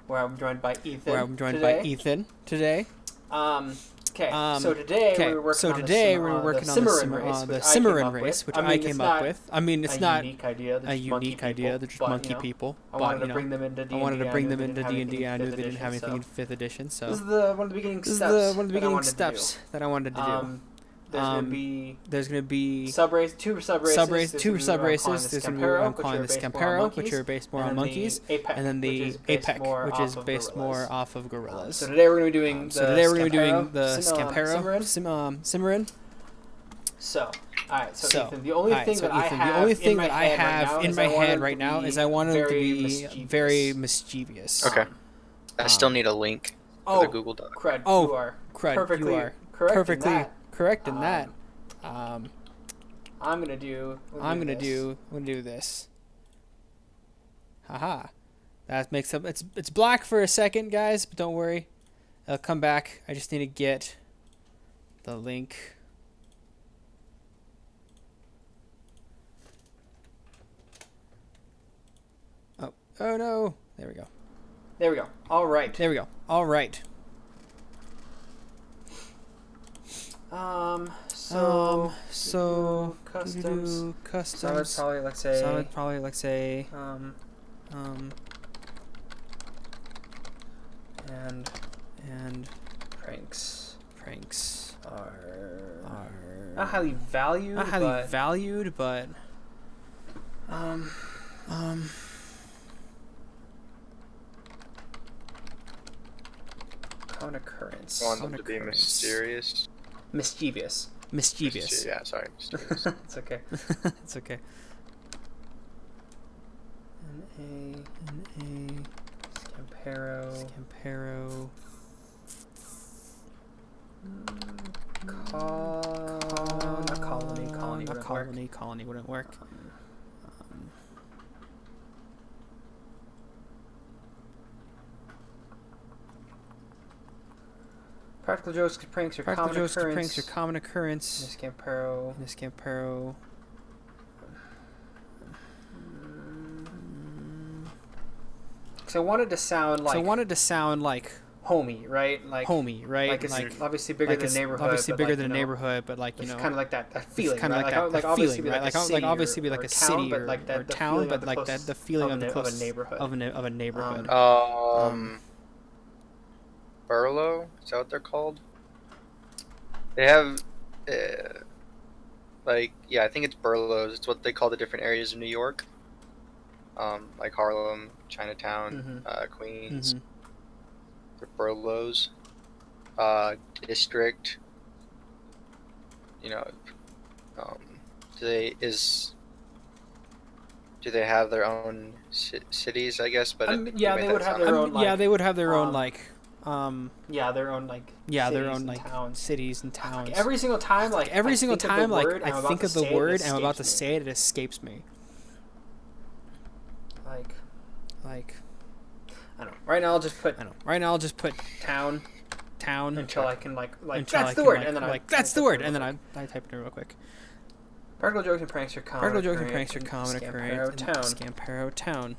where I'm joined by Ethan. today. Okay, so today we're working on the Simiran race, which I came up with. I mean, it's not a unique idea. They're just monkey people. I wanted to bring them into D&D. I wanted to bring them into D&D. I knew they didn't have anything in 5th edition, so this is one of the beginning steps that I wanted to do. There's gonna be two sub races. There's gonna be I'm calling the Scampero, which are based more on monkeys, and then the APEC, which is based more off of gorillas. So today we're gonna be doing the Scampero, Simiran. So, alright, so Ethan, the only thing that I have in my head right now is I want them to be very mischievous. Okay. I still need a link for the Google Doc. You are perfectly correct in that. I'm gonna do this. Haha. That makes up. It's black for a second, guys, but don't worry, it'll come back. I just need to get the link. Oh no! There we go. All right. So customs. So I would probably like say. And pranks are not highly valued, but common occurrence. I want them to be mysterious. Mischievous. Yeah, sorry. Mischievous. It's okay. It's okay. N-A. Scampero. Not colony. Colony wouldn't work. Practical jokes, pranks are common occurrence. In the Scampero. So I wanted to sound like homey, right? Like it's obviously bigger than the neighborhood, but like, you know, kind of like that feeling, kind of right? like that obviously feeling, right? Like obviously be like a city or a town, but like that the feeling of a neighborhood. Burlow? Is that what they're called? They have, I think it's Burlows. It's what they call the different areas of New York. Like Harlem, Chinatown, Queens. The Burlows. District. You know, do they have their own cities, I guess? But they would have their own. They would have their own their own towns. Cities and towns. Every single time I think of the word I'm about to say it escapes me. Like I don't know. Right now I'll just put town until I can that's the word, and then I type it in real quick. Practical jokes and pranks are common occurrence. Scampero town.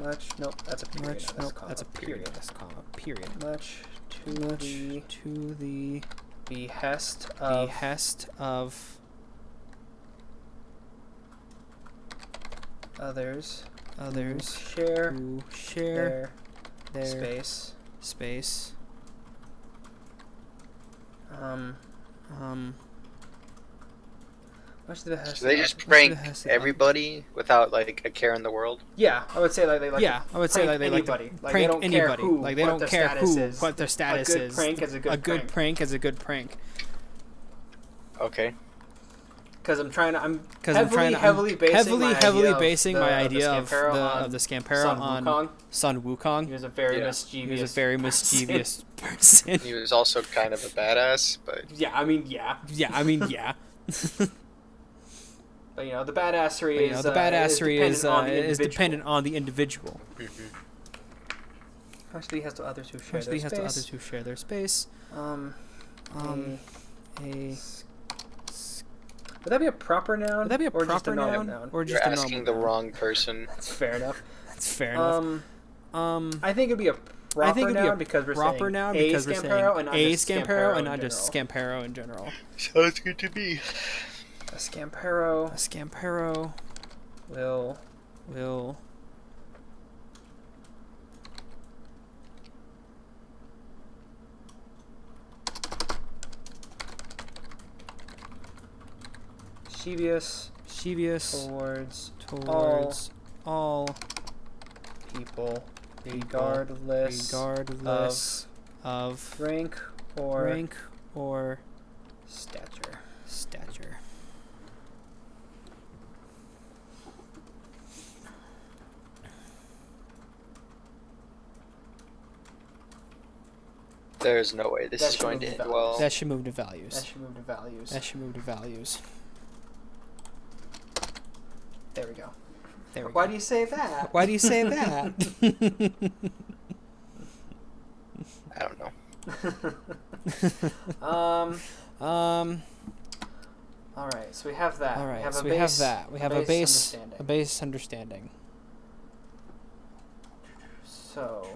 Much. Nope, that's a period. That's a period. That's a comma. Period. Much to the behest of others who share their space. Much to the behest. So they just prank everybody without like a care in the world. Yeah, I would say they like anybody. They don't care who, like they don't care what their status is. A good prank is a good prank. Okay. Because I'm heavily basing my idea of the Scampero on Sun Wukong. He was a very mischievous person. He was also kind of a badass, but yeah. But you know, the badassery is dependent on the individual. Actually, has to others who share their space. Would that be a proper noun? Would that be a or proper just a normal noun? Or just You're a normal asking the noun? wrong person. That's fair enough. That's fair enough. I think it'd be a proper noun because we're saying Scampero and not just Scampero and not just Scampero in general. Sounds good to me. A Scampero. A Scampero will mischievous towards all people regardless of rank or stature. There's no way this is going to end well. That should move to values. That should move to values. There we go. Why do you say that? Why do you say that? I don't know. All right, so we have that. All right, we have a base understanding. So.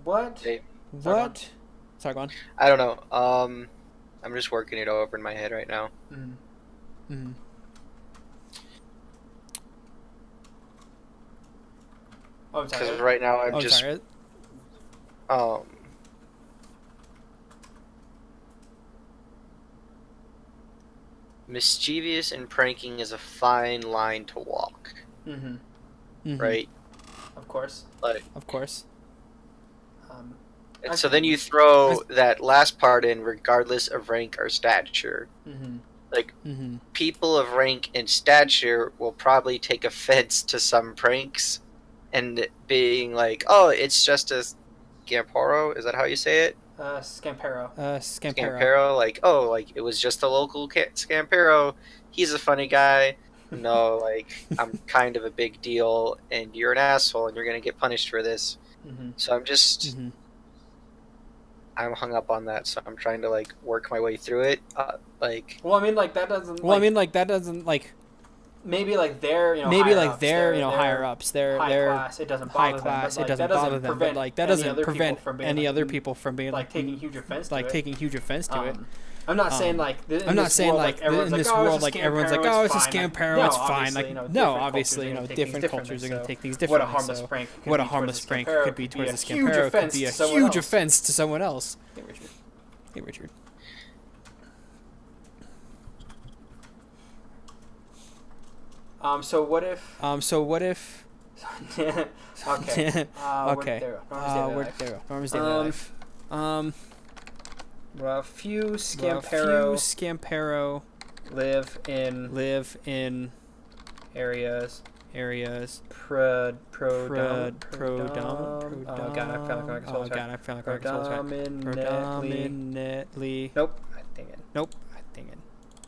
What? Hey. What? Sorry, go on. I don't know. I'm just working it over in my head right now. Oh, because right now I'm just. Sorry. Mischievous and pranking is a fine line to walk. Right? Of course. Of course. And so then you throw that last part in, regardless of rank or stature. People of rank and stature will probably take offense to some pranks, and being like, "Oh, it's just a Scampero." Is that how you say it? Scampero. Scampero. Like, oh, like it was just a local Scampero. He's a funny guy. No, like I'm kind of a big deal, and you're an asshole, and you're gonna get punished for this. So I'm just. I'm hung up on that, so I'm trying to work my way through it. That doesn't. Maybe they're higher ups. They're class. It doesn't bother them. Class. It doesn't bother them. But that doesn't prevent any other people from being taking huge offense to it. I'm not saying in this world everyone's like, oh, it's a Scampero, it's fine. Obviously, different cultures are going to take things differently. What a harmless prank could be towards a Scampero could be a huge offense to someone else. Hey, Richard. So what if? Okay. Where'd they go? Norma's daily life. A few Scampero live in areas predominantly. Nope, I think it.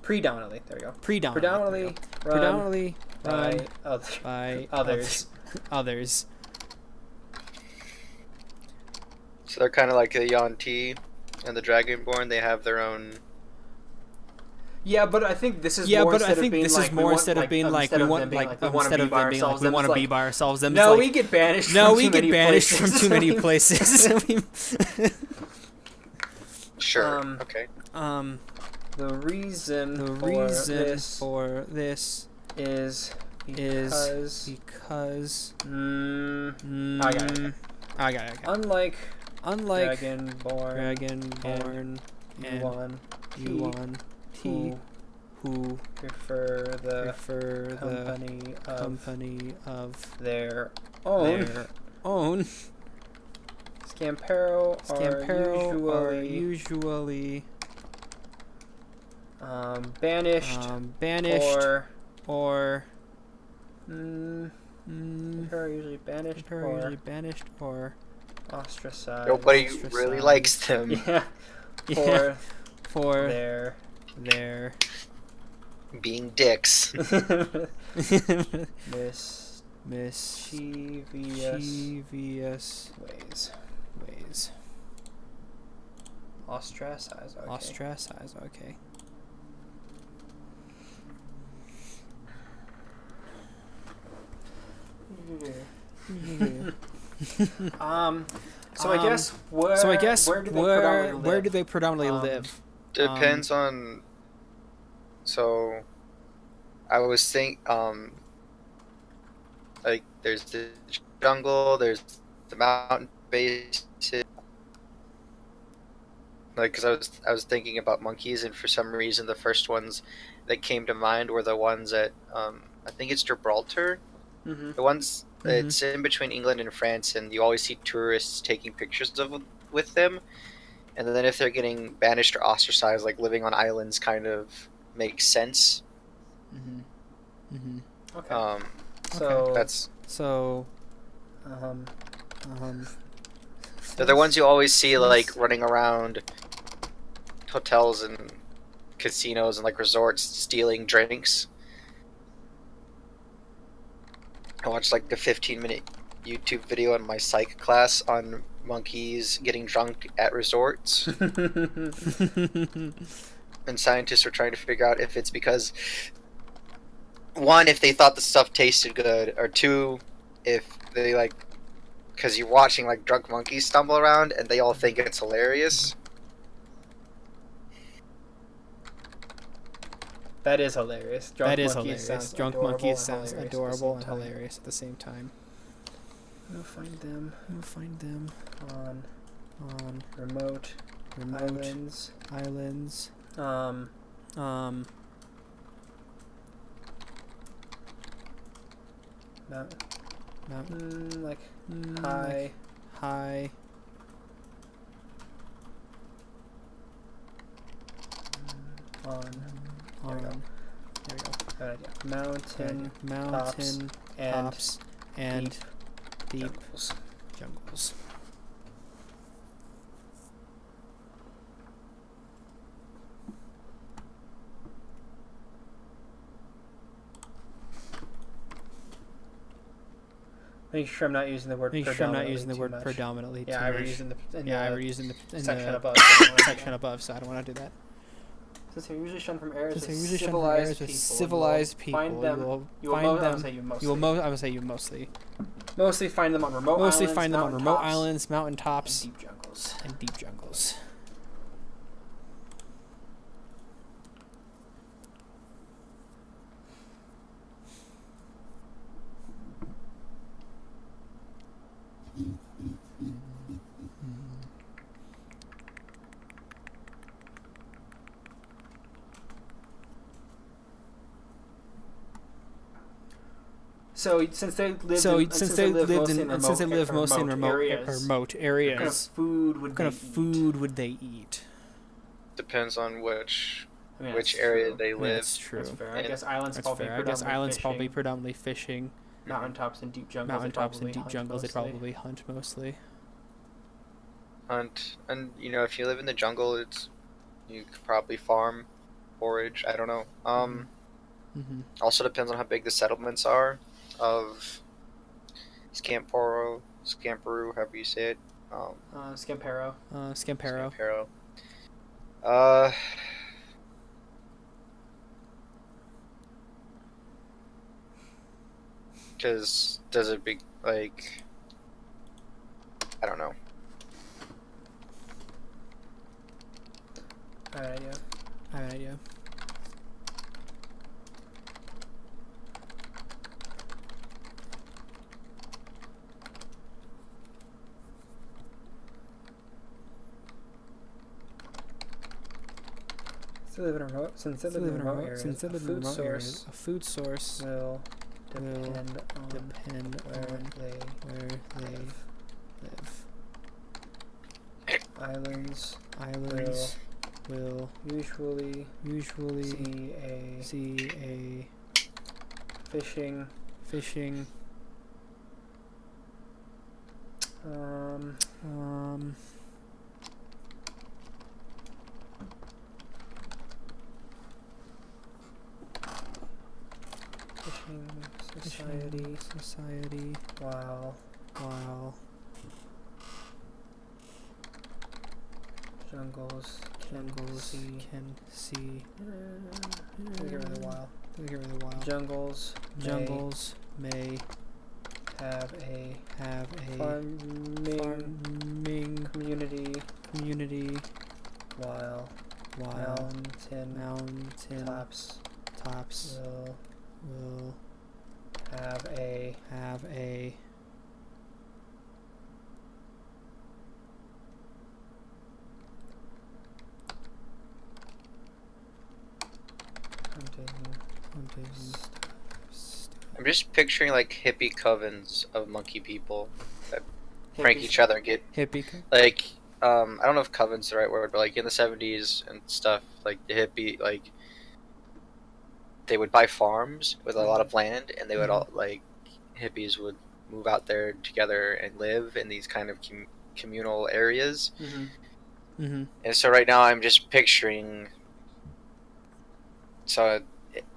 Predominantly. There we go. Predominantly run by others. So they're kind of like the Yuan-Ti and the Dragonborn. They have their own. Yeah, but I think this is more instead of being like we want to be by ourselves. No, we get banished. From too many places. Sure. Okay. The reason for this is because I got it. Unlike Dragonborn and Yuan-Ti who prefer the company of their own. Scampero are usually banished or usually banished or ostracized. Nobody really likes them. Yeah. For their being dicks. Mischievous ways. Ostracize. Okay. Ostracize. Okay. So I guess where do they predominantly live? Depends on. So, I was like there's the jungle, there's the mountain bases. Like, because I was thinking about monkeys, and for some reason the first ones that came to mind were the ones at I think it's Gibraltar. Mm-hmm. The ones it's in between England and France, and you always see tourists taking pictures with them. And then if they're getting banished or ostracized, like living on islands, kind of makes sense. Okay. They're the ones you always see like running around hotels and casinos and like resorts stealing drinks. I watched like a 15-minute YouTube video in my psych class on monkeys getting drunk at resorts. And scientists were trying to figure out if it's because, one, if they thought the stuff tasted good, or two, if they like, because you're watching like drunk monkeys stumble around and they all think it's hilarious. That is hilarious. Drunk monkeys sounds adorable and hilarious at the same time. We'll find them on remote islands. Mountain, like high. There we go. Good idea. Mountain tops and deep jungles. Make sure I'm not using the word predominantly. Yeah, I already used in the section above. Section above, so I don't want to do that. Since they're usually shown from areas with civilized people, find them. You will mostly find them on remote islands, mountain tops, and deep jungles. So since they live mostly in remote areas, what kind of food would they eat? Depends on which area they live. That's true. That's fair. I guess islands probably predominantly fishing. Mountaintops and deep jungles. They probably hunt mostly. Hunt, and if you live in the jungle, you could probably farm, forage. I don't know. Also depends on how big the settlements are of Scampero, however you say it. Scampero. Because does it be like, I don't know. I have an idea. Since they live in remote areas, a food source will depend on where they live. Islands will usually see a fishing fishing society while Jungles can see. We get rid of the wild. Jungles may have a farming community while mountain tops will have a hunting. I'm just picturing like hippie covens of monkey people that prank each other and get like I don't know if coven's the right word, but like in the 70s and stuff, like the hippie, like they would buy farms with a lot of land, and they would all like hippies would move out there together and live in these kind of communal areas. And so right now I'm just picturing, so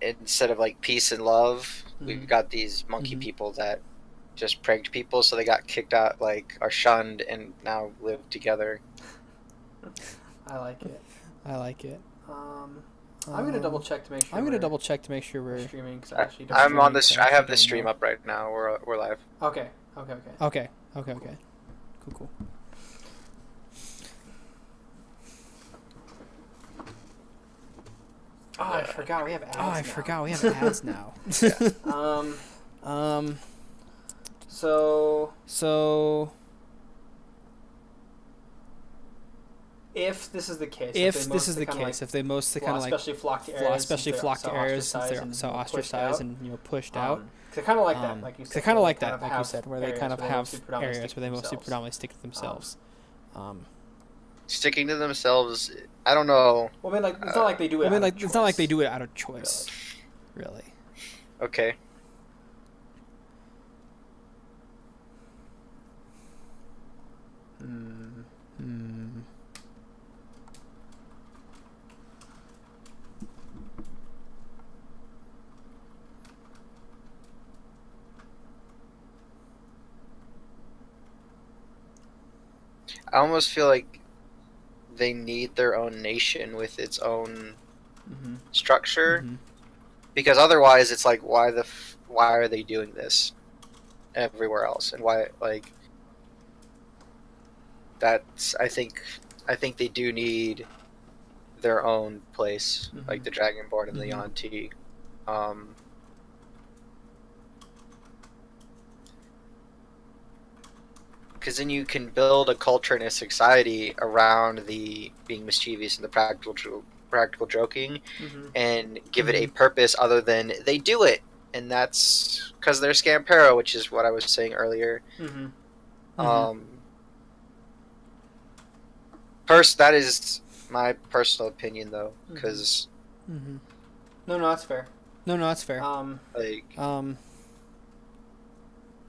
instead of like peace and love, we've got these monkey people that just pranked people, so they got kicked out, like are shunned, and now live together. I like it. I'm gonna double check to make sure we're streaming. Cause I actually don't I'm on this. I have the stream up right now. We're live. Okay. Cool. Oh, I forgot we have ads now. So if this is the case, if they mostly kind of like especially flock to areas since they're so ostracized and pushed out. They kind of like that, like you said. They kind of like that, like you said, where they kind of have areas where they mostly predominantly stick to themselves. Sticking to themselves, I don't know. Well, I mean, like it's not like they do it. It's not like they do it out of choice, really. Okay. I almost feel like they need their own nation with its own structure, because otherwise it's like, why are they doing this everywhere else, and why, like, that's I think they do need their own place, like the Dragonborn and the Yuan-Ti. Because then you can build a culture and a society around the being mischievous and the practical joking, and give it a purpose other than they do it, and that's because they're Scampero, which is what I was saying earlier. That is my personal opinion, though, because no, that's fair. Like, you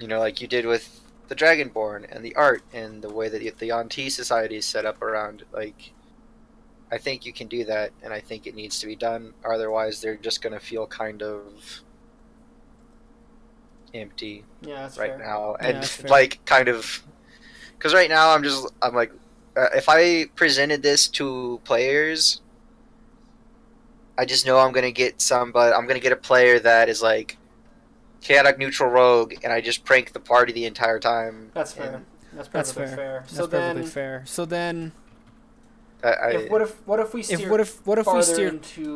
know, like you did with the Dragonborn and the art and the way that the Yuan-Ti society is set up around, like, I think you can do that, and I think it needs to be done, or otherwise they're just going to feel kind of empty now, and like kind of, because right now I'm like, if I presented this to players, I just know I'm going to get a player that is like chaotic neutral rogue, and I just prank the party the entire time. That's fair. That's perfectly fair. So then, what if we steer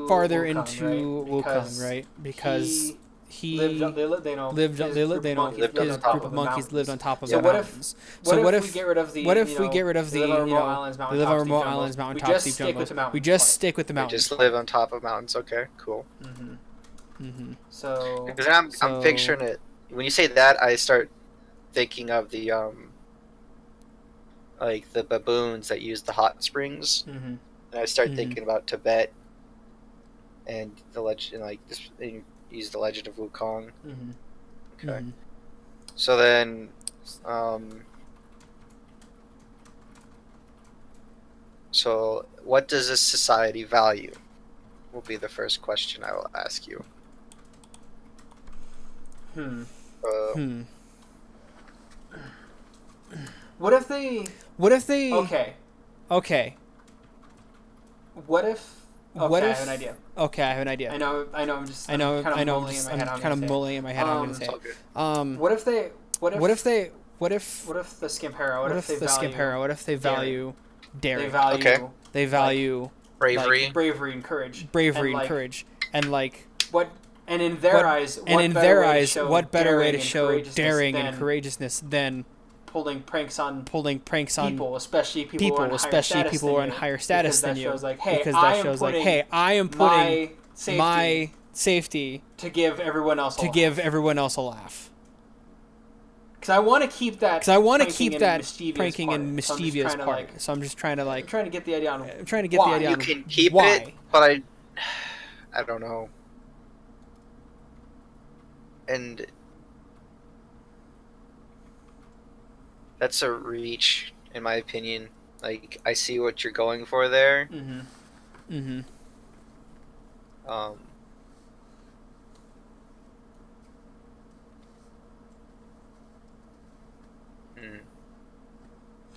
farther into Wukong, right? Because he his group of monkeys lived on top of the mountains. So what if we get rid of the remote islands, mountaintop, deep jungle? We just stick with the mountains. We just live on top of mountains. Okay, cool. So because I'm picturing it. When you say that, I start thinking of the like the baboons that use the hot springs, and I start thinking about Tibet and the legend, like this. Use the Legend of Wukong. Okay. So then, so what does this society value? Will be the first question I will ask you. What if they? Okay. What if? Okay, I have an idea. Okay, I have an idea. I know. I'm kind of mulling in my head. I'm gonna say. What if the Scampero? What if they value daring? They value bravery and courage. And like what? And in their eyes, what better way to show daring and courageousness than pulling pranks on people, especially people who are in higher status than you, because that shows like, hey, I am putting my safety to give everyone else a laugh. Because I want to keep that pranking and mischievous part. So I'm just trying to I'm trying to get the idea on. I'm trying to get the idea on you can keep why. it, but I don't know. And that's a reach, in my opinion. Like, I see what you're going for there.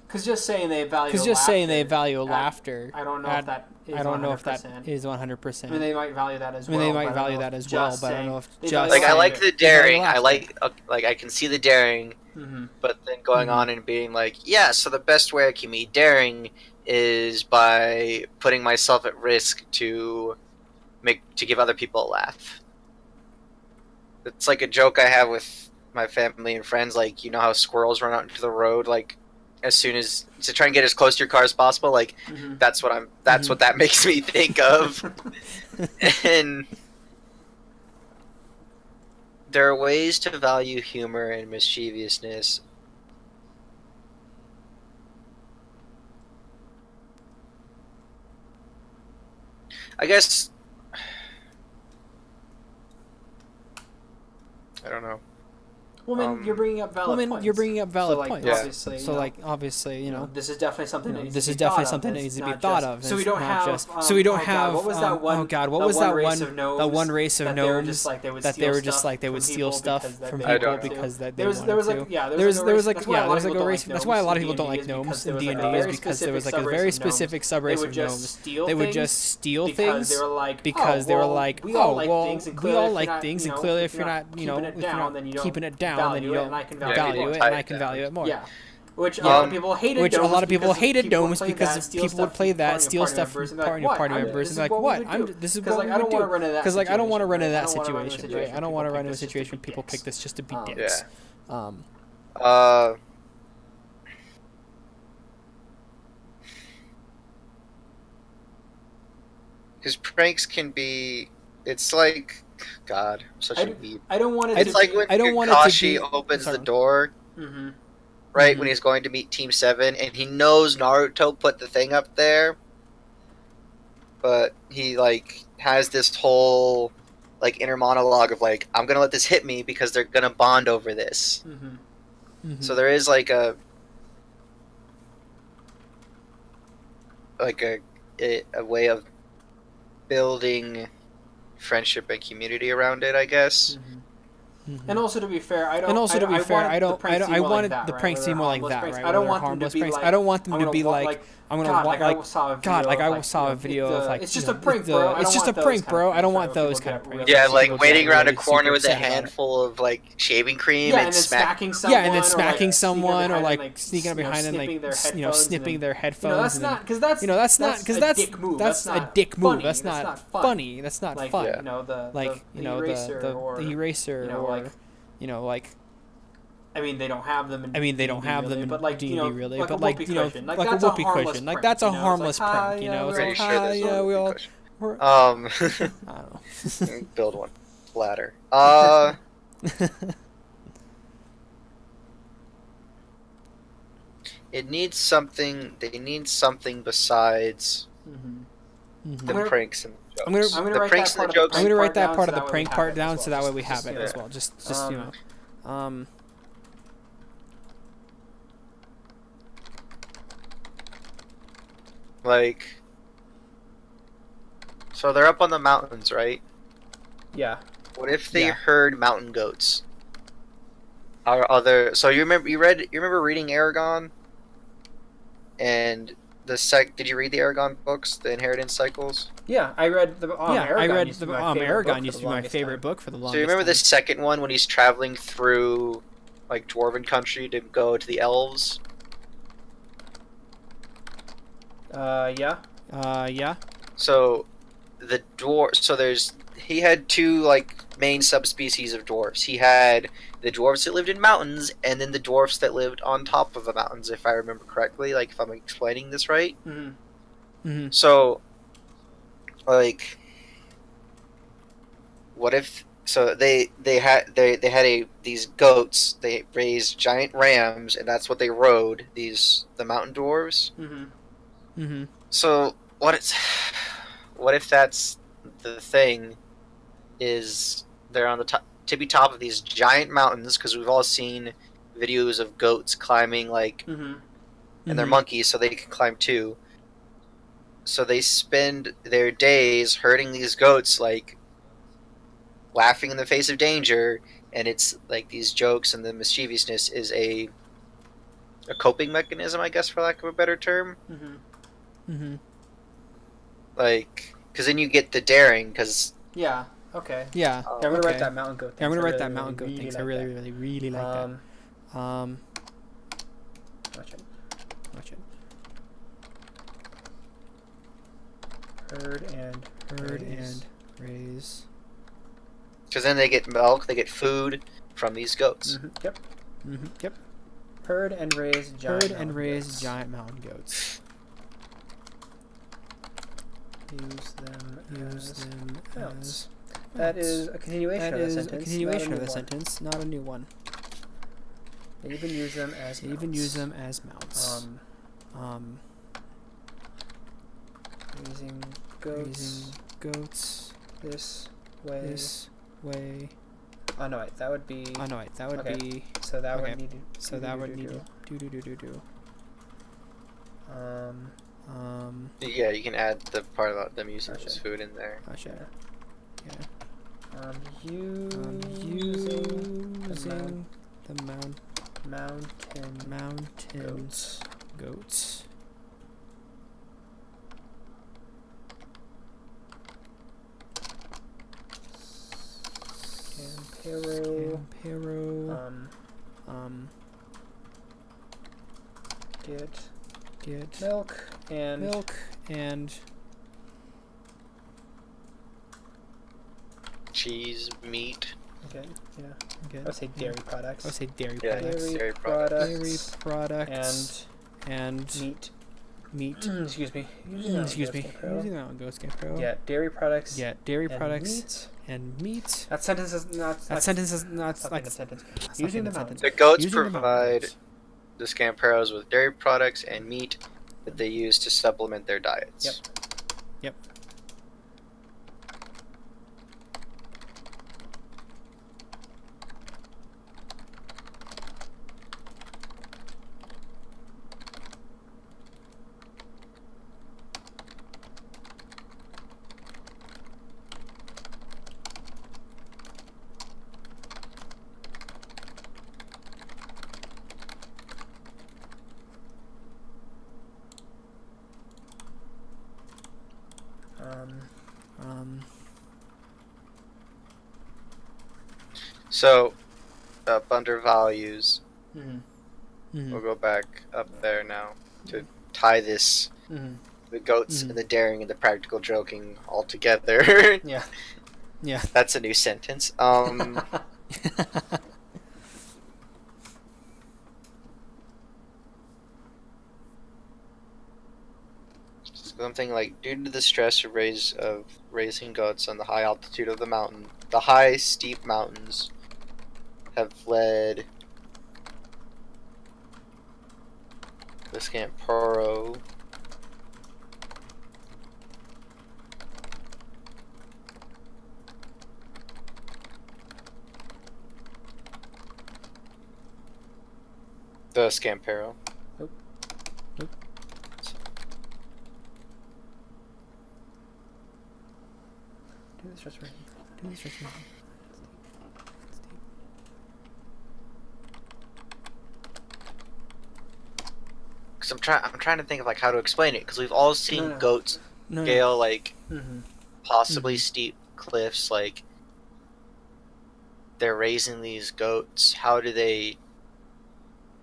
Because just saying they value laughter. I don't know if that is 100%. I mean, they might value that as well. But I don't know if just like, I like the daring. I like I can see the daring. But then going on and being like, yeah, so the best way I can be daring is by putting myself at risk to give other people a laugh. It's like a joke I have with my family and friends. Like, you know how squirrels run out into the road, like, as soon as to try and get as close to your car as possible. Like, that's what that makes me think of. And there are ways to value humor and mischievousness. I guess I don't know. Well, you're bringing up valid points. So, like, obviously, you know, this is definitely something that needs to be thought of. So we don't have. What was that one? The one race of gnomes that they would steal stuff from people because that they wanted to. There was like a race. That's why a lot of people don't like gnomes in D&D, is because there was like a very specific subrace of gnomes. They would just steal things because they were like, we all like things, and clearly if you're not keeping it down, then you don't value it, and I can value it more. Yeah. Which a lot of people hated gnomes because people would play that, steal stuff from party members, and be like, what? This is what we would do. Because like, I don't want to run into that situation, right? I don't want to run into a situation where people pick this just to be dicks. Because pranks can be, it's like, God, I'm such a weeb. I don't want it It's like when Kakashi opens the door, right, when he's going to meet Team 7, and he knows Naruto put the thing up there, but he, like, has this whole, like, inner monologue of, like, I'm gonna let this hit me because they're gonna bond over this. So there is, like, a way of building friendship and community around it, I guess. And also, to be fair, I wanted the pranks to be more like that, right? I don't want them to be like, I don't want them to be like, I saw a video of like, it's just a prank, bro. It's just a prank, bro. I don't want those kind of pranks. Yeah, like waiting around a corner with a handful of like shaving cream and smacking someone, or like sneaking up behind them, like snipping their headphones. That's a dick move. That's not funny. That's not fun. Like the eraser, or like. I mean, they don't have them in D&D, but like, D&D really, like but a like, whoopee you know, cushion. like a whoopee cushion. Like, that's a harmless prank, you know? It's like, yeah, we all... I don't know. Build one. Ladder. It needs something, they need something besides the pranks and jokes. I'm gonna write that part of the prank part down so that way we have it as well. Just you know. Like, so they're up on the mountains, right? Yeah. What if they herd mountain goats? So you remember reading Aragon? And Did you read the Aragon books, the Inheritance Cycles? Yeah, I read the Aragon used to be my favorite book for the longest time. So you remember the second one when he's traveling through like Dwarven country to go to the elves? Yeah. Yeah. So he had two like main subspecies of dwarves. He had the dwarves that lived in mountains, and then the dwarves that lived on top of the mountains, if I remember correctly, like if I'm explaining this right. Mm-hmm. Mm-hmm. So, like, what if? So they had these goats. They raised giant rams, and that's what they rode. The mountain dwarves. Mm-hmm. Mm-hmm. So what if that's the thing? Is they're on the tippy top of these giant mountains, because we've all seen videos of goats climbing, like, mm-hmm. and they're monkeys, so they can climb too. So they spend their days herding these goats, like, laughing in the face of danger, and it's like these jokes and the mischievousness is a coping mechanism, I guess, for lack of a better term. Mm-hmm. Mm-hmm. Like, because then you get the daring, because... Yeah. Okay. Yeah. I'm gonna write that mountain goat thing. I'm gonna write that mountain goat thing. I really like that. Watch it. Herd and raise. Because then they get milk, they get food from these goats. Mm-hmm. Yep. Mm-hmm. Yep. Herd and raise giant mountain goats. Use them as that is a continuation of the sentence, not a new one. They even use them as mounts. Raising goats this way. Oh no, wait, that would be. be. So that would need. Yeah, you can add the part about them using this food in there. Yeah. Using the mountain goats. Scampero. Get milk and cheese, meat. Okay. Yeah. Okay. I would say dairy products. Dairy products. And meat. Excuse me. Using that one, goat Scampero. Yeah, dairy products. And meat. That sentence is not like a sentence. Using the mountains. The goats provide the Scamperos with dairy products and meat that they use to supplement their diets. Yep. So, up under values, Mm-hmm. we'll go back up there now to tie this, the goats and the daring and the practical joking all together. Yeah. That's a new sentence. Something like, due to the stress of raising goats on the high altitude of the mountain, the high, steep mountains have led the Scampero Nope. Do this just right. because I'm trying to think of like how to explain it, because we've all seen goats scale like possibly steep cliffs. Like they're raising these goats. How do they?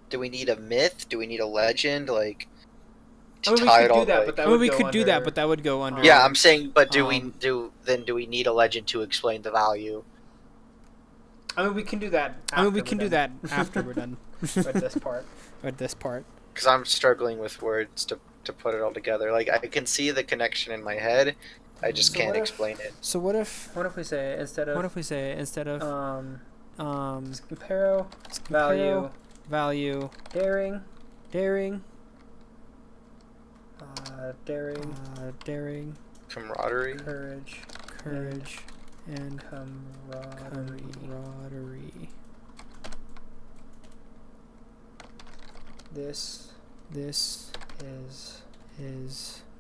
Do we need a myth? Do we need a legend? Like we could do that, but that would go under. Yeah, I'm saying, but do we need a legend to explain the value? I mean, we can do that. After we're done with this part. Because I'm struggling with words to put it all together. Like I can see the connection in my head, I just can't explain it. So what if we say instead of Scampero, value, daring, camaraderie, courage, and camaraderie. This is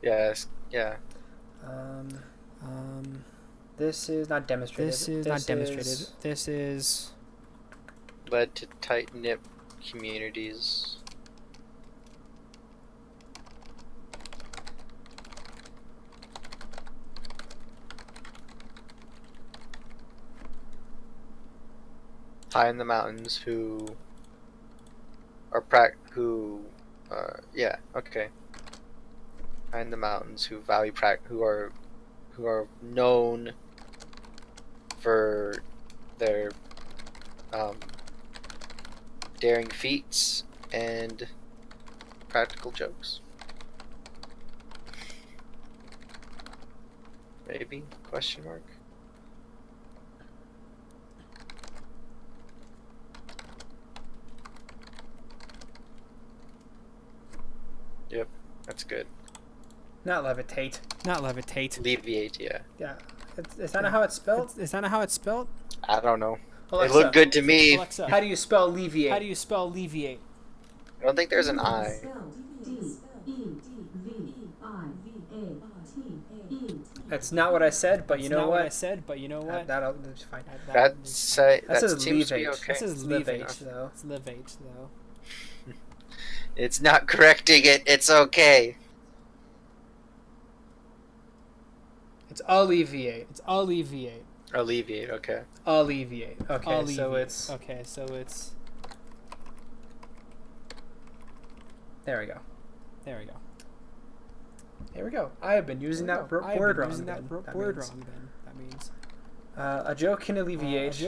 yes, yeah. This is not demonstrated. This is led to tight-knit communities. High in the mountains who are High in the mountains who value who are known for their daring feats and practical jokes. Maybe? Question mark? Yep, that's good. Not levitate. Alleviate, yeah. Yeah. Is that not how it's spelled? I don't know. Alexa, it looked good to me. Alexa, how do you spell alleviate? I don't think there's an I. That's not what I said, but you know what? That's fine. That says alleviate. Okay. That says alleviate, though. It's alleviate, though. It's not correcting it. It's okay. It's alleviate. Alleviate, okay. Alleviate. Okay, so it's... There we go. I have been using that word wrong. That means a joke can alleviate.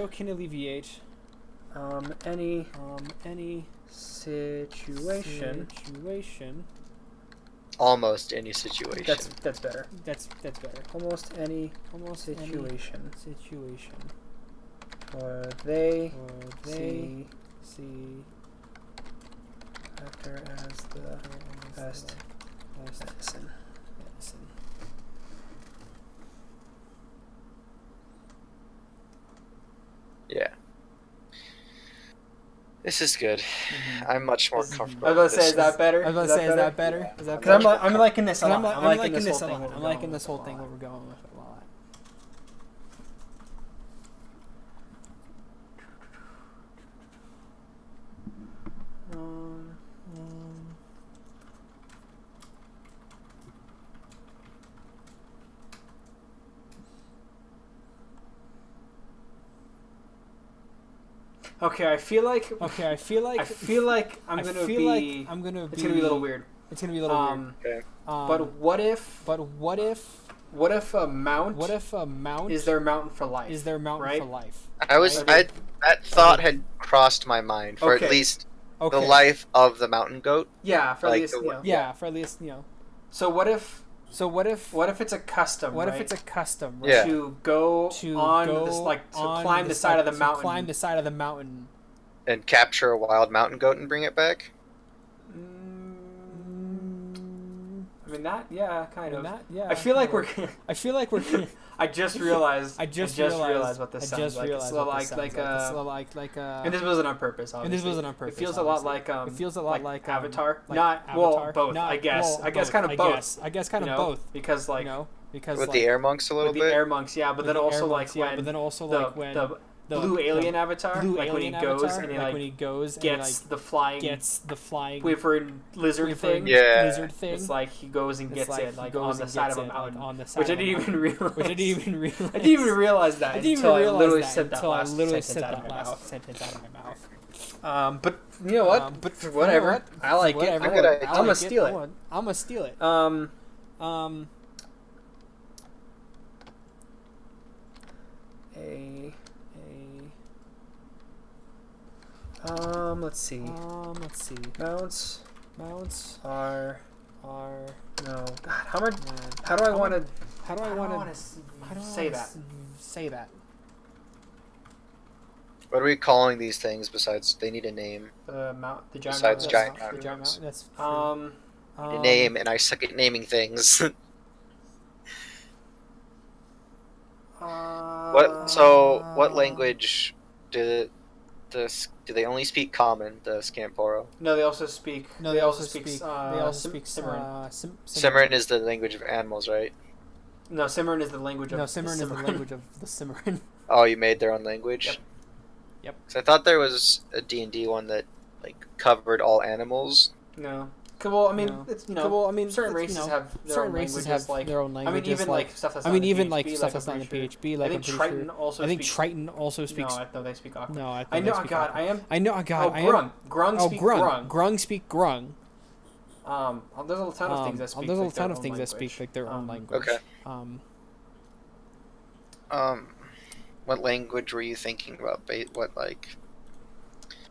Any situation. Almost any situation. That's better. That's better. Almost any situation. Or they see laughter as the best medicine. Yeah. This is good. I'm much more comfortable. I was about to say, is that better? Is that better? Because I'm liking this a lot. I'm liking this a lot. I'm liking this whole thing where we're going with it a lot. Okay, I feel like I'm gonna be a little weird. It's gonna be a little weird. Okay. But what if a mount is their mountain for life? That thought had crossed my mind for at least the life of the mountain goat. Yeah, for like at least for at least So what if it's a custom? What if it's a custom? Right? Yeah. To climb the side of the mountain. Climb the side of the mountain. And capture a wild mountain goat and bring it back? I mean that, yeah, kind of. I feel like we're. I just realized what this sounds like. And this wasn't on purpose, obviously. It feels a lot like Avatar. Both. I guess kind of both. Because with the air monks a little bit. The air monks, yeah, but then also when blue alien avatar, like when he goes and gets the flying wyvern lizard thing. Yeah. It's like he goes and gets it like on the side of a mountain, which I didn't even realize. I didn't even realize that until I literally said that last sentence out of my mouth. But you know what? But whatever. I like it. I'm gonna steal it. I'm gonna steal it. Let's see. Mounts are no. God, how do I want to say that? What are we calling these things besides they need a name? The giant besides mountain. giant mountains. The giant mountain. That's A name, and I suck at naming things. What language do they only speak common, the Scampero? No, they also speak. Simiran. Simiran is the language of animals, right? No, Simiran is the language of. No, Simiran is the language of the Simiran. Oh, you made their own language. Yep. So I thought there was a D&D one that like covered all animals. No. Well, I mean, it's certain races have their own languages. Their own languages. I mean, even like stuff that's not in the PHP. Like I think Triton also. I think Triton also speaks. No, they speak Aqua. No, I know. God, I am. Grung. Grung speak Grung. Grung speak Grung. There's a ton of things that speak. There's a ton of things that speak like their own language. Okay. What language were you thinking about? What like?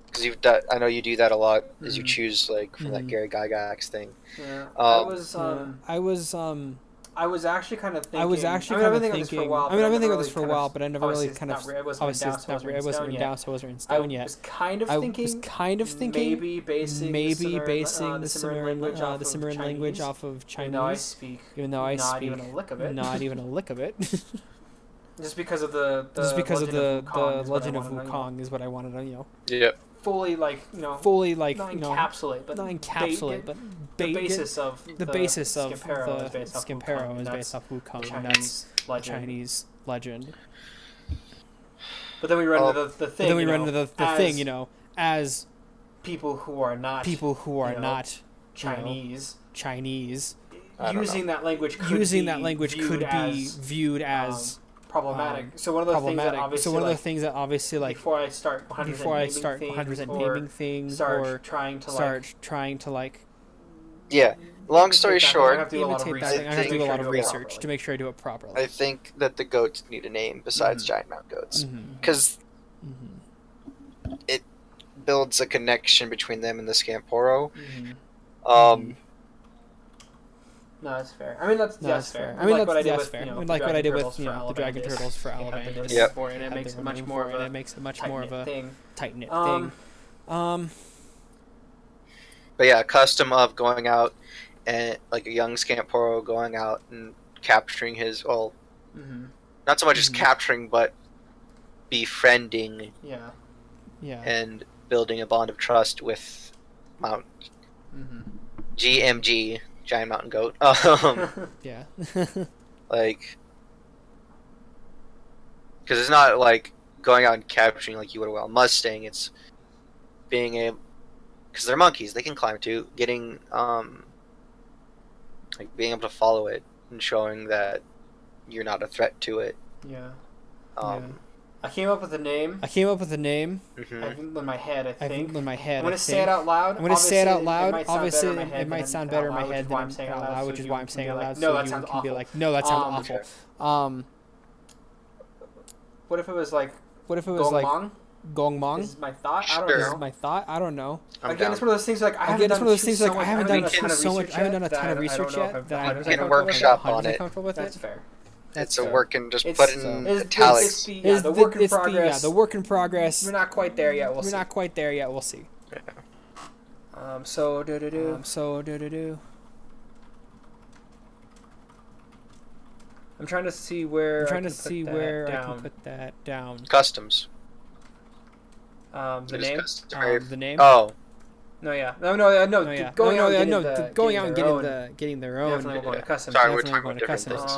Because I know you do that a lot. Is you choose like from that Gary Gygax thing. Yeah. I was actually kind of thinking. I've been thinking about this for a while, but I never really kind of. Obviously, it wasn't written down, so it wasn't written stone yet. I was kind of thinking. Maybe basing the Simiran language off of Chinese. Even though I speak. Not even a lick of it. Just because of the Legend of Wukong is what I wanted to, Yep. Fully not encapsulate, but the basis of Scampero is based off Wukong, and that's the Chinese legend. But then we run into the thing. As people who are not Chinese. Using that language could be viewed as problematic. So one of the things that obviously like before I start 100% naming things or trying to like yeah. Long story short, I have to do a lot of research to make sure I do it properly. I think that the goats need a name besides giant mountain goats because it builds a connection between them and the Scampero. No, that's fair. I mean, that's fair. I like what I did with the Dragon Turtles for Alabama. Yep. And it makes it much more of a tight knit thing. But yeah, a custom of going out and like a young Scampero going out and capturing his not so much as capturing, but befriending. Yeah. And building a bond of trust with Mount GMG. Giant mountain goat. Yeah. Like, because it's not like going out and capturing like you would a wild Mustang. It's being able, because they're monkeys, they can climb too. Getting like being able to follow it and showing that you're not a threat to it. Yeah. I came up with a name. I think in my head, I think. I'm going to say it out loud. Obviously, it might sound better in my head than out loud, which is why I'm saying it out loud. No, that sounds awful. Be like, no, that sounds awful. What if it was like Gongmang? This is my thought. I don't know. Again, it's one of those things like I haven't done a ton of research yet. That I can workshop on it. That's fair. It's a work and just put in italics. The work in progress. The work in progress. We're not quite there yet. We'll see. Yeah. So do. I'm trying to see where I can put that down. Customs. The name. The name. Oh. No. Going out and getting their own. Definitely going to customs. Sorry, we're talking about different things.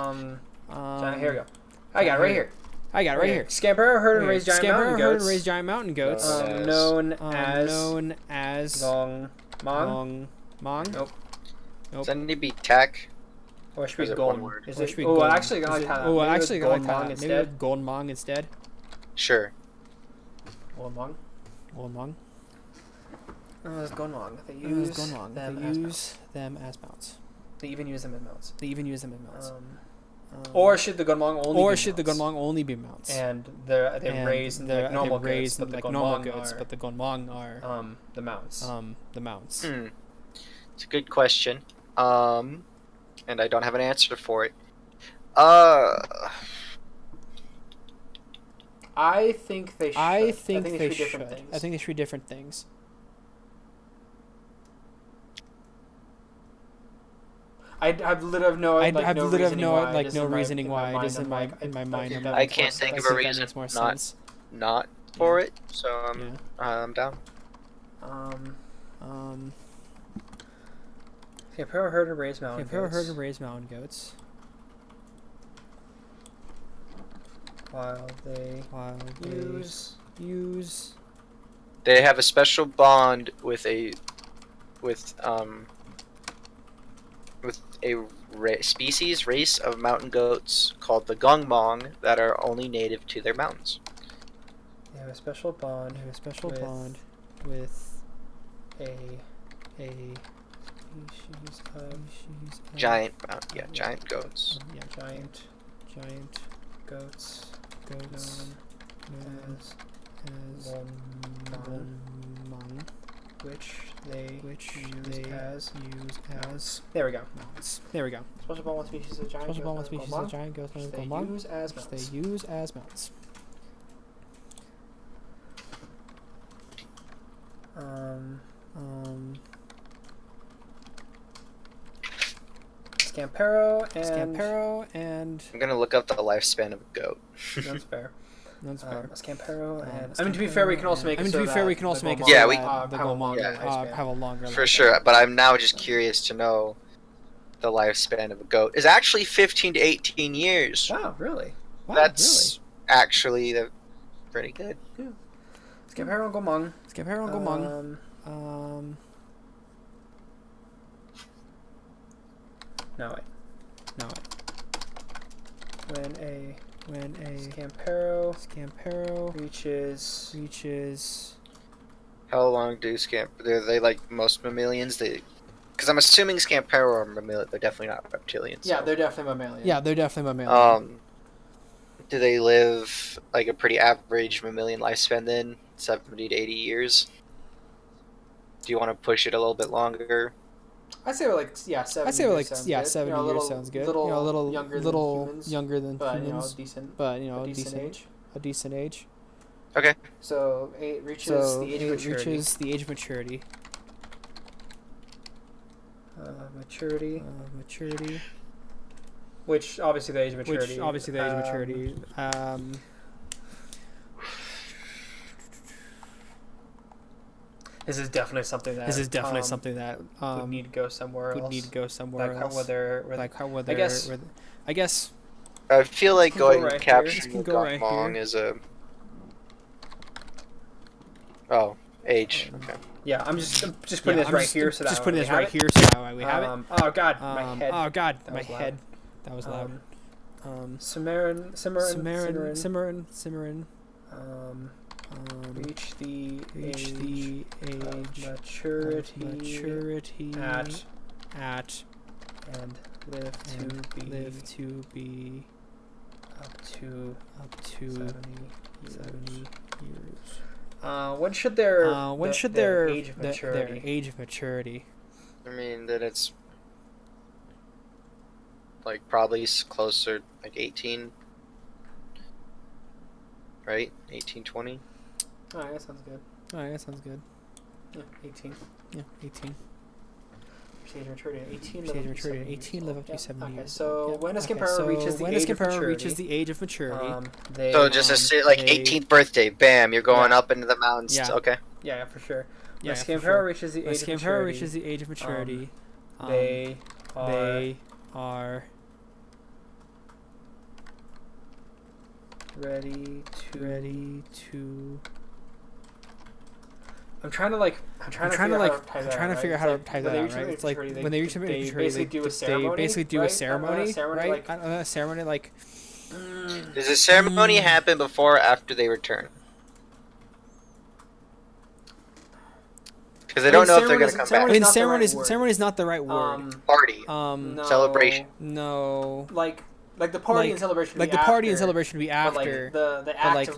Here we go. I got it right here. I got it right here. Scampero herd and raised giant mountain goats. Herd and raised giant mountain goats. Known as Gongmang. Nope. Doesn't it be tack? Or should be one word? Is it? Oh, actually, I like that. Oh, actually, Gongmang instead. Gongmang instead. Sure. Gongmang. Gongmang. It's Gongmang. They use them as mounts. They even use them as mounts. Or should the Gongmang only be mounts? And they're raised like normal goats, but the Gongmang are the mounts. The mounts. It's a good question. And I don't have an answer for it. I think they should. I think they should. I think they should be different things. I've literally no reasoning why. Just in my mind. I can't think of a reason not for it. So I'm down. Scampero herd and raised mountain goats. While they use. They have a special bond with a race of mountain goats called the Gongmang that are only native to their mountains. They have a special bond. With a species of giant goats. Giant goats known as Gongmang, which they use as there we go. Special bond with species of giant goats known as Gongmang, they use as mounts. Scampero and I'm gonna look up the lifespan of a goat. That's fair. Scampero and to be fair, we can also make it yeah, we have a longer for sure. But I'm now just curious to know the lifespan of a goat is actually 15 to 18 years. Wow, really? That's actually pretty good. Yeah. Scampero and Gongmang. No wait. When a Scampero reaches. How long do are they like most mammalians? Because I'm assuming Scampero are mammalian. They're definitely not reptilians. Yeah, so. they're definitely mammalian. Do they live like a pretty average mammalian lifespan then? 70 to 80 years? Do you want to push it a little bit longer? I'd say 70 years sounds good. A little younger than but, humans. But a decent age. Okay. So it reaches the age of maturity. Maturity. Which obviously the age of maturity. This is definitely something that would need to go somewhere else. I guess. I feel like going and capturing Gongmang is a. Oh, age. Okay. Yeah, I'm just putting this right here so that we have it. Oh god, my head. That was loud. Simiran. Reach the age of maturity at and live to be up to 70 years. When should their age of maturity? I mean that it's like probably closer like 18, right? 18, 20. Oh, that sounds good. Yeah, 18. Age of maturity. 18 live up to 70 years. So when a Scampero reaches the age of maturity, so just like 18th birthday, bam, you're going up into the mountains. Yeah. Okay. Yeah, for sure. When Scampero reaches the age of maturity, they are Ready to. I'm trying to figure out how to type that out, right? It's like when they reach maturity, they basically do a ceremony, right? A ceremony like. Does the ceremony happen before or after they return? Because I don't know if they're going to come back. I mean, ceremony is not the right word. Party. No, celebration. No. Like the party and celebration. Like the party and celebration would be after. But the act of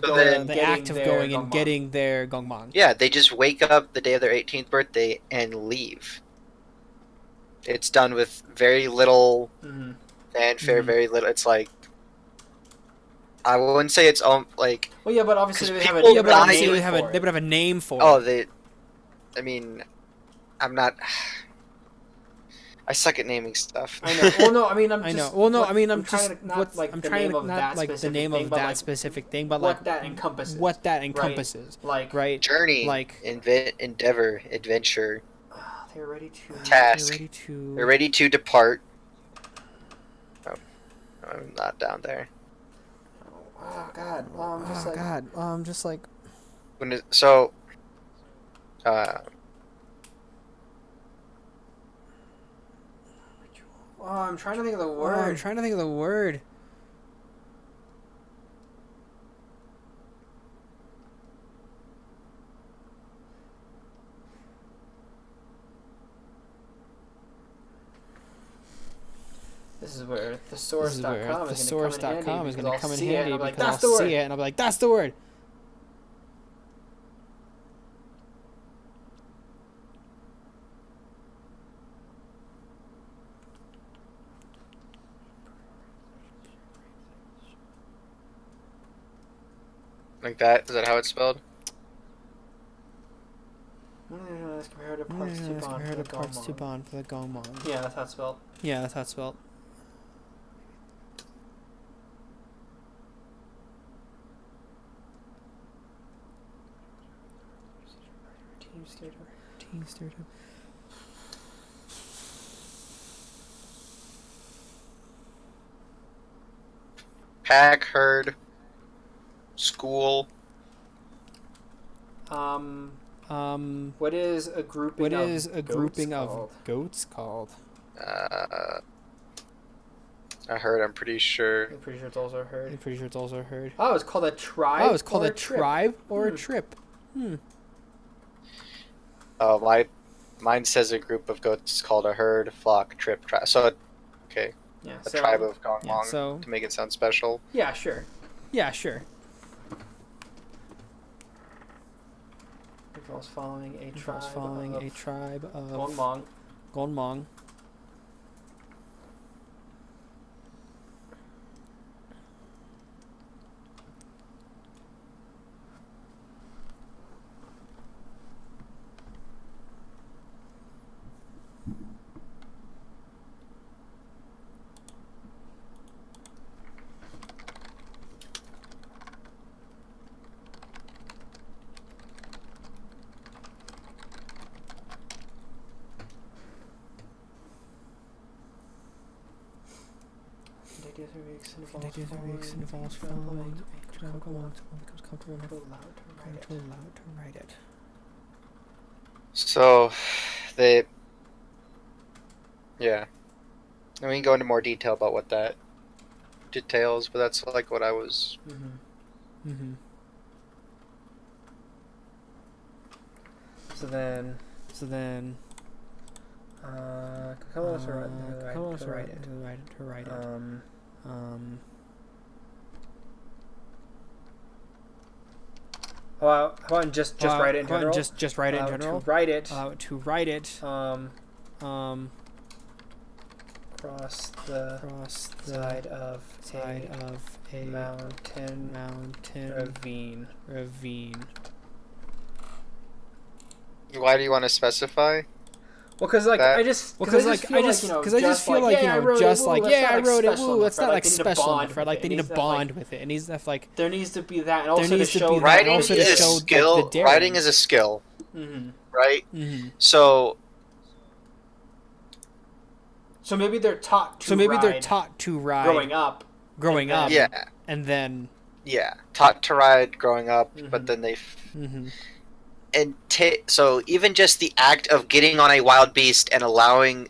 going and getting their gongmang. Yeah, they just wake up the day of their 18th birthday and leave. It's done with very little fanfare, very little. It's like, I wouldn't say it's like. Well, yeah, but obviously they would have a name for it. Oh, I mean, I'm not. I suck at naming stuff. I know. Well, no, I mean, I'm trying to not like the name of that specific thing, but what that encompasses. What that encompasses. Right. Journey. Endeavor. Adventure. They're ready to. Task. They're ready to depart. Oh, I'm not down there. Oh God. I'm just like. I'm trying to think of the word. This is where thesaurus.com is going to come in handy because I'll see it and I'll be like, that's the word. Like that? Is that how it's spelled? Comparative parts to bond for the gongmang. Yeah, that's how it's spelled. Team starter. Pack, herd, school. What is a grouping of goats called? A herd, I'm pretty sure. I'm pretty sure it's also a herd. Oh, it's called a tribe. Or a trip. Oh, mine says a group of goats called a herd, flock, trip, tribe. So, okay. Yeah. A tribe of gongmang to make it sound special. Yeah, sure. Involves following a tribe of gongmang. Involves following becomes comfortable enough to write it. So, yeah. And we can go into more detail about what that details, but that's like what I was. So then. Come on, to write it. How about just write it in general? Just write it in general. To write it. Cross the side of a mountain ravine. Why do you want to specify? Well, because I just feel like I wrote it. Woo, that's not like special enough, right? Like they need to bond with it. It needs to like there needs to be that, and also to show writing is a skill. Writing is a skill, right? So maybe they're taught to. ride growing up. Yeah, and then taught to ride growing up, but then they so even just the act of getting on a wild beast and allowing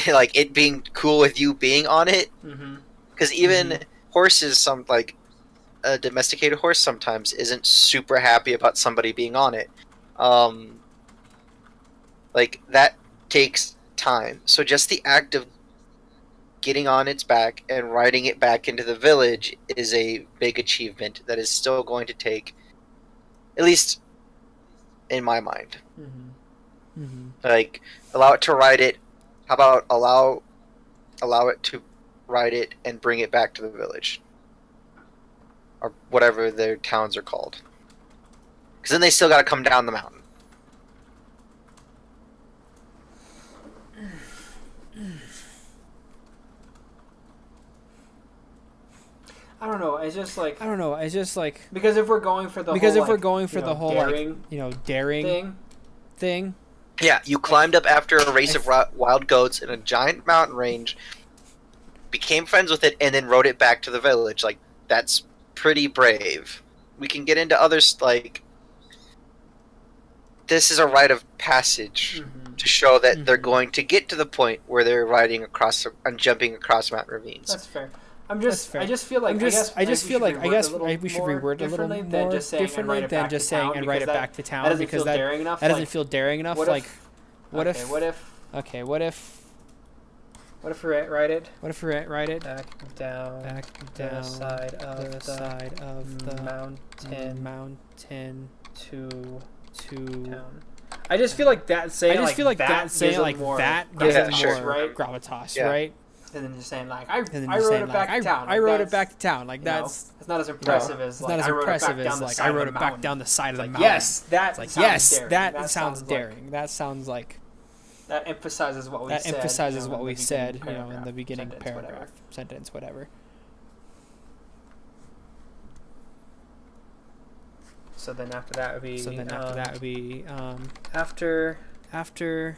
like it being cool with you being on it, because even horses, a domesticated horse sometimes isn't super happy about somebody being on it. Like that takes time. So just the act of getting on its back and riding it back into the village is a big achievement that is still going to take, at least in my mind. Like, allow it to ride it. How about allow it to ride it and bring it back to the village, or whatever their towns are called. Because then they still got to come down the mountain. I don't know. It's just like because if we're going for the whole daring, daring thing. Yeah, you climbed up after a race of wild goats in a giant mountain range, became friends with it, and then rode it back to the village. Like, that's pretty brave. We can get into others, like, this is a rite of passage to show that they're going to get to the point where they're riding across and jumping across mountain ravines. That's fair. I just feel like we should reword it a little more differently than just saying and write it back to town, because that doesn't feel daring enough. What if we write it back down the side of the mountain to town. I just feel like that saying gives it more gravitas, right? And then just saying like I rode it back to town. I rode it back to town. Like it's not as impressive as I rode it back down the side of the mountain. Yes, that sounds daring. That sounds like that emphasizes what we said. In the beginning paragraph, sentence, whatever. So then after that would be after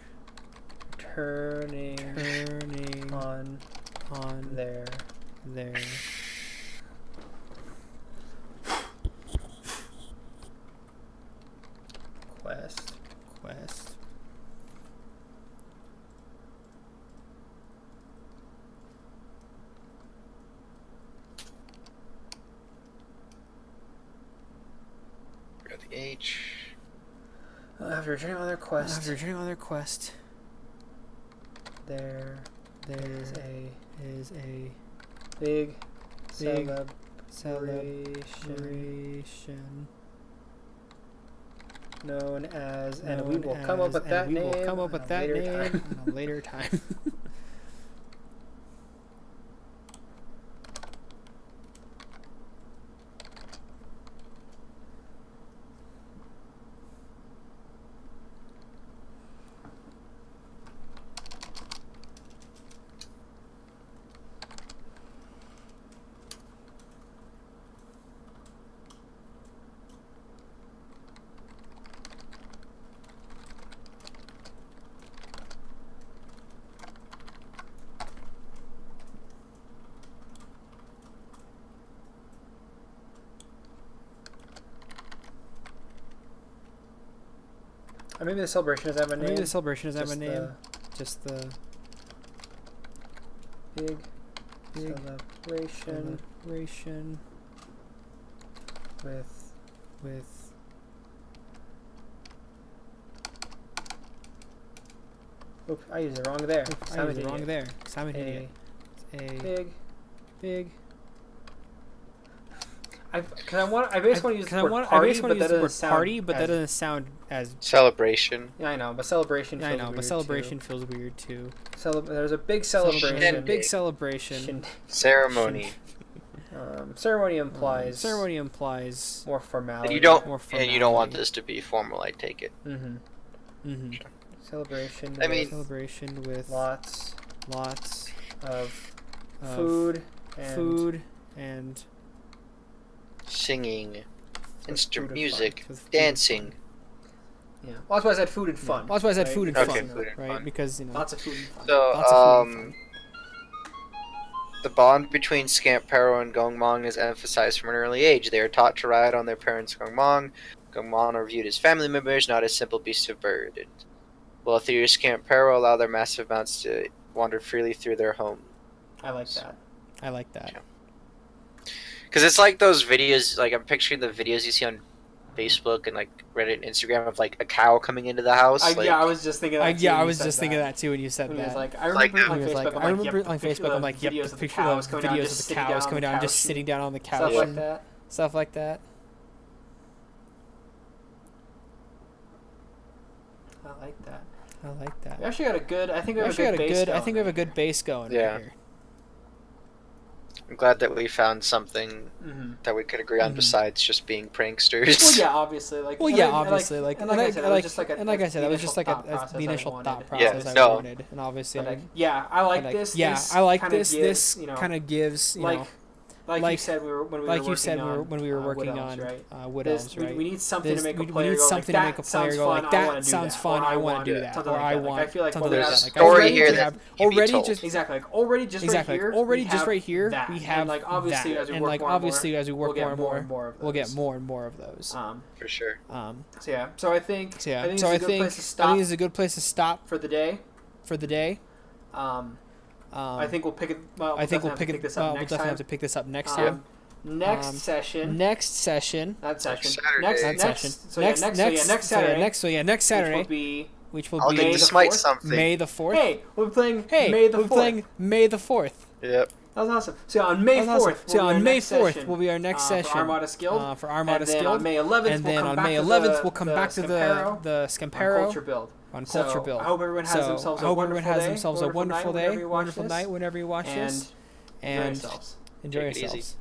turning on their quest. The H. After returning on their quest. There is a big celebration known as, and we will come up with that name at a later time. Maybe the celebration doesn't have a name. Just the big celebration with Oops, I used it wrong there. I'm an idiot. A big. I basically want to use the word party, but that doesn't sound as celebration. Yeah, I know, but celebration. Feels weird too. There's a big celebration. Ceremony. Ceremony implies more formality. You don't want this to be formal. I take it. Celebration. Celebration with lots of food and singing, instrument music, dancing. Yeah. Well, that's why I said food and fun. Food and fun, right? Because lots of food and fun. So, The bond between Scampero and Gongmong is emphasized from an early age. They are taught to ride on their parents' Gongmong. Gongmong are viewed as family members, not as simple beasts of burden. While Theory Scampero allow their massive mounts to wander freely through their home. I like that. I like that. Because it's like those videos, like I'm picturing the videos you see on Facebook and like Reddit and Instagram of like a cow coming into the house. I was just thinking that. I was just thinking that too when you said that. Like, I remember on Facebook, I'm like, yep, the picture of the videos of the cows coming down, just sitting down on the couch. Stuff like that. I like that. I like that. We actually got a good. I think we have a good base going. Yeah. Right here. I'm glad that we found something that we could agree on besides just being pranksters. Well, yeah, obviously. Like I said, that was just like the initial thought process I wanted, and obviously, I like this. Yeah, I like this. This kind of gives, you know. Like you said, when we were working on Wood Elves, right? We need something to make a player go like, that sounds fun, I want to do that, or I want. I feel like there's a story here that already just right here we have like obviously that, and like obviously as we work more and more, we'll get more and more of those. For sure. So I think I think it's a good place to stop for the day. I think we'll pick it. Well, we'll definitely have to pick this up next time. Next session. Next Saturday. Next Saturday. Which will I'll be get to smite something. May the 4th. Hey, we're playing May the 4th. Yep. That was awesome. So on May 4th, will be our next session. For Armada Skilled. And then on May 11th, and then on May 11th, we'll come back to the Scampero. Culture build. On Culture Build. I hope everyone has themselves a wonderful day, wonderful night whenever you watch this. And enjoy yourselves.